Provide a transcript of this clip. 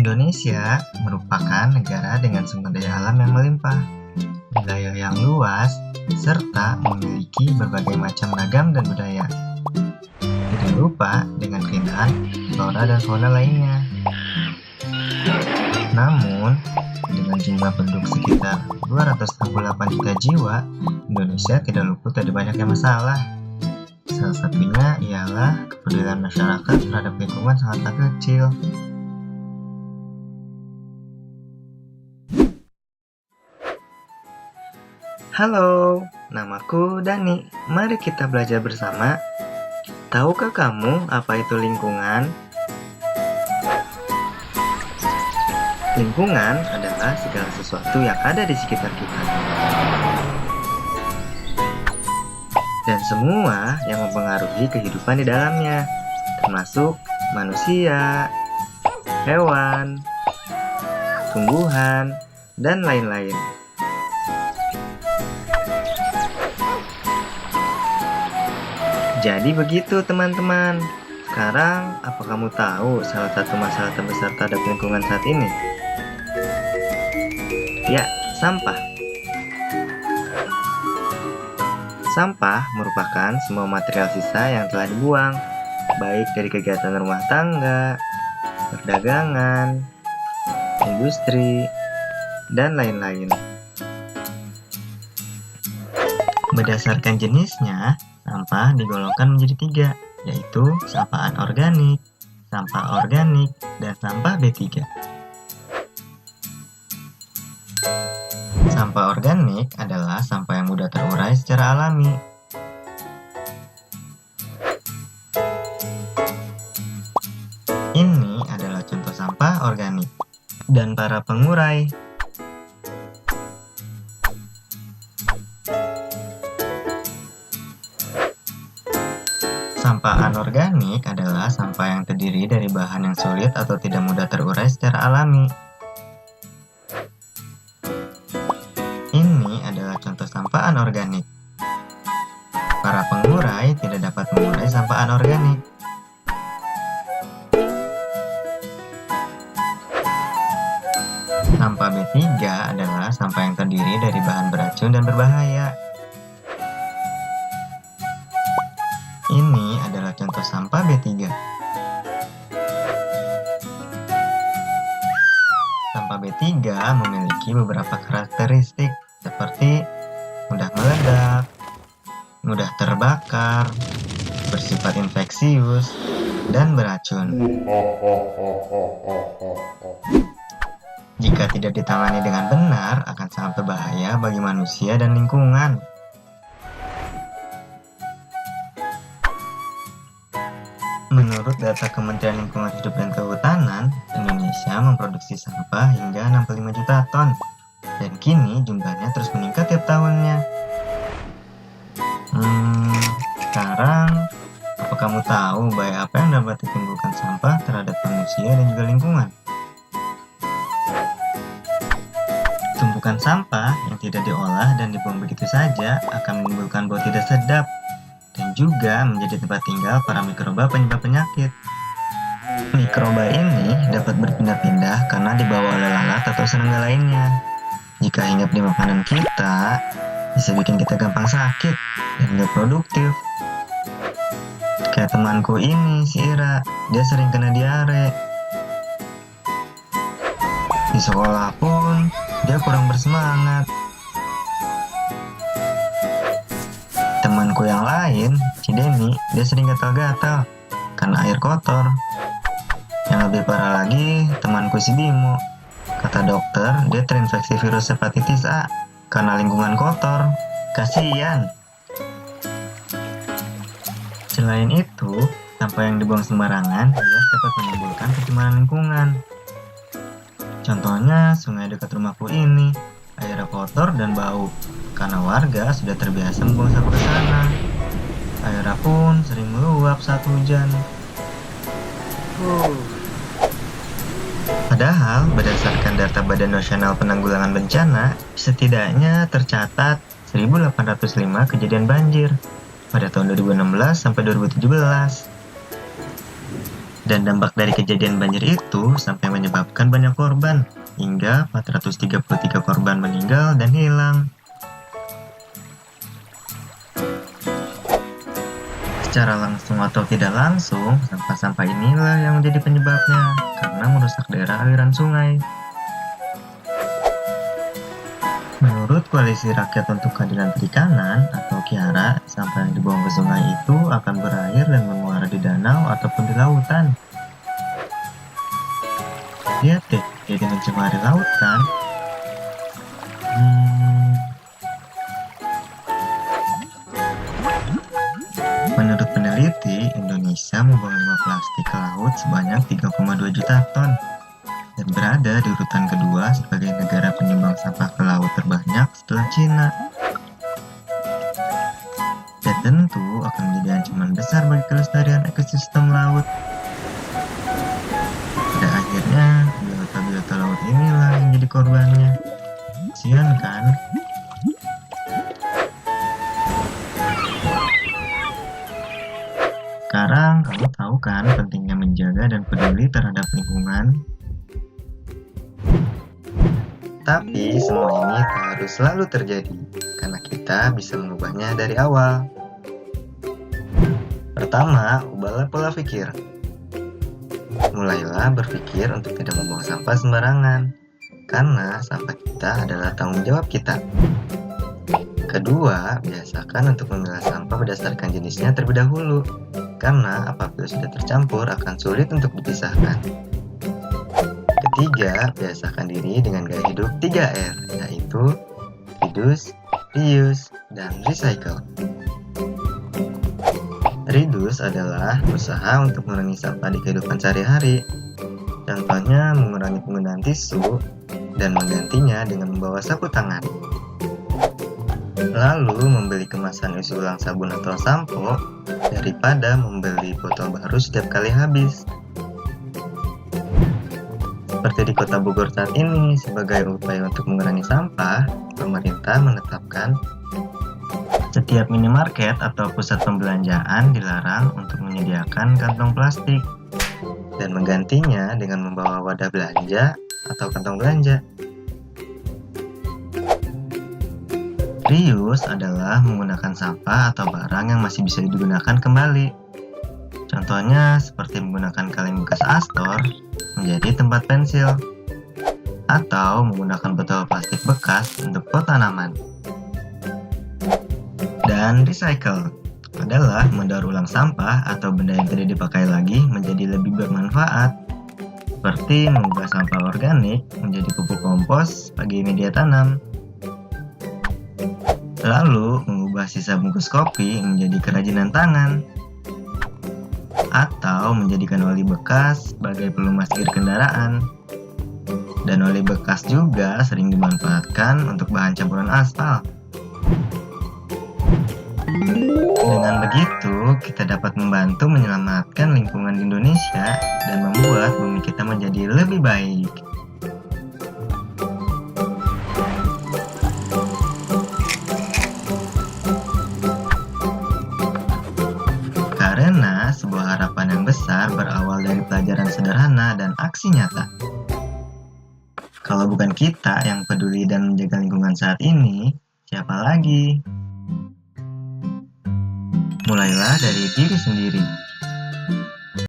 Indonesia merupakan negara dengan sumber daya alam yang melimpah, wilayah yang luas, serta memiliki berbagai macam ragam dan budaya. Tidak lupa dengan keindahan flora dan fauna lainnya. Namun, dengan jumlah penduduk sekitar 268 juta jiwa, Indonesia tidak luput dari banyaknya masalah. Salah satunya ialah kepedulian masyarakat terhadap lingkungan sangatlah kecil. Halo, namaku Dani. Mari kita belajar bersama. Tahukah kamu apa itu lingkungan? Lingkungan adalah segala sesuatu yang ada di sekitar kita. Dan semua yang mempengaruhi kehidupan di dalamnya, termasuk manusia, hewan, tumbuhan, dan lain-lain. Jadi begitu teman-teman. Sekarang, apa kamu tahu salah satu masalah terbesar terhadap lingkungan saat ini? Ya, sampah. Sampah merupakan semua material sisa yang telah dibuang, baik dari kegiatan rumah tangga, perdagangan, industri, dan lain-lain. Berdasarkan jenisnya, sampah digolongkan menjadi 3, yaitu sampah anorganik, sampah organik, dan sampah B3. Sampah organik adalah sampah yang mudah terurai secara alami. Ini adalah contoh sampah organik dan para pengurai. Sampah anorganik adalah sampah yang terdiri dari bahan yang sulit atau tidak mudah terurai secara alami. Ini adalah contoh sampah anorganik. Para pengurai tidak dapat mengurai sampah anorganik. Sampah B3 adalah sampah yang terdiri dari bahan beracun dan berbahaya. Ini adalah contoh sampah B3. Sampah B3 memiliki beberapa karakteristik seperti mudah meledak, mudah terbakar, bersifat infeksius, dan beracun. Jika tidak ditangani dengan benar, akan sangat berbahaya bagi manusia dan lingkungan. Menurut data Kementerian Lingkungan Hidup dan Kehutanan, Indonesia memproduksi sampah hingga 65 juta ton, dan kini jumlahnya terus meningkat tiap tahunnya. Sekarang, apa kamu tahu bahaya apa yang dapat ditimbulkan sampah terhadap manusia dan juga lingkungan? Tumpukan sampah yang tidak diolah dan dibuang begitu saja akan menimbulkan bau tidak sedap, dan juga menjadi tempat tinggal para mikroba penyebab penyakit. Mikroba ini dapat berpindah-pindah karena dibawa oleh lalat atau serangga lainnya. Jika hinggap di makanan kita, bisa bikin kita gampang sakit dan gak produktif. Kayak temanku ini, si Ira, dia sering kena diare. Di sekolah pun, dia kurang bersemangat. Temanku yang lain, si Denny, dia sering gatal-gatal karena air kotor. Yang lebih parah lagi, temanku si Bimo. Kata dokter, dia terinfeksi virus hepatitis A karena lingkungan kotor. Kasian. Selain itu, sampah yang dibuang sembarangan jelas dapat menimbulkan pencemaran lingkungan. Contohnya, sungai dekat rumahku ini, airnya kotor dan bau, karena warga sudah terbiasa membuang sampah ke sana. Airnya pun sering meluap saat hujan. Padahal, berdasarkan data Badan Nasional Penanggulangan Bencana, setidaknya tercatat 1.805 kejadian banjir pada tahun 2016 sampai 2017. Dan dampak dari kejadian banjir itu sampai menyebabkan banyak korban, hingga 433 korban meninggal dan hilang. Secara langsung atau tidak langsung, sampah-sampah inilah yang menjadi penyebabnya, karena merusak daerah aliran sungai. Menurut Koalisi Rakyat untuk Keadilan Perikanan atau KIARA, sampah yang dibuang ke sungai itu akan berair dan mengular di danau ataupun di lautan. Lihat deh, jadi mencemari laut kan? Menurut peneliti, Indonesia membuang limbah plastik ke laut sebanyak 3,2 juta ton dan berada di urutan kedua sebagai negara penyumbang sampah ke laut terbanyak setelah Cina. Dan tentu akan menjadi ancaman besar bagi kelestarian ekosistem laut. Pada akhirnya, biota-biota laut inilah yang jadi korbannya. Kasian kan? Sekarang kamu tahu kan pentingnya menjaga dan peduli terhadap lingkungan? Tapi semua ini tak harus selalu terjadi, karena kita bisa mengubahnya dari awal. Pertama, ubahlah pola pikir. Mulailah berpikir untuk tidak membuang sampah sembarangan, karena sampah kita adalah tanggung jawab kita. Kedua, biasakan untuk memilah sampah berdasarkan jenisnya terlebih dahulu, karena apabila sudah tercampur akan sulit untuk dipisahkan. Ketiga, biasakan diri dengan gaya hidup 3R, yaitu reduce, reuse, dan recycle. Reduce adalah usaha untuk mengurangi sampah di kehidupan sehari-hari. Contohnya mengurangi penggunaan tisu dan menggantinya dengan membawa sapu tangan. Lalu membeli kemasan isi ulang sabun atau sampo daripada membeli botol baru setiap kali habis. Seperti di Kota Bogor saat ini, sebagai upaya untuk mengurangi sampah, pemerintah menetapkan setiap minimarket atau pusat pembelanjaan dilarang untuk menyediakan kantong plastik dan menggantinya dengan membawa wadah belanja atau kantong belanja. Reuse adalah menggunakan sampah atau barang yang masih bisa digunakan kembali. Contohnya seperti menggunakan kaleng bekas Astor menjadi tempat pensil, atau menggunakan botol plastik bekas untuk pot tanaman. Dan recycle adalah mendaur ulang sampah atau benda yang tidak dipakai lagi menjadi lebih bermanfaat, seperti mengubah sampah organik menjadi pupuk kompos bagi media tanam. Lalu, mengubah sisa bungkus kopi menjadi kerajinan tangan, atau menjadikan oli bekas sebagai pelumas gear kendaraan. Dan oli bekas juga sering dimanfaatkan untuk bahan campuran aspal. Dengan begitu, kita dapat membantu menyelamatkan lingkungan di Indonesia dan membuat bumi kita menjadi lebih baik. Karena sebuah harapan yang besar berawal dari pelajaran sederhana dan aksi nyata. Kalau bukan kita yang peduli dan menjaga lingkungan saat ini, siapa lagi? Mulailah dari diri sendiri.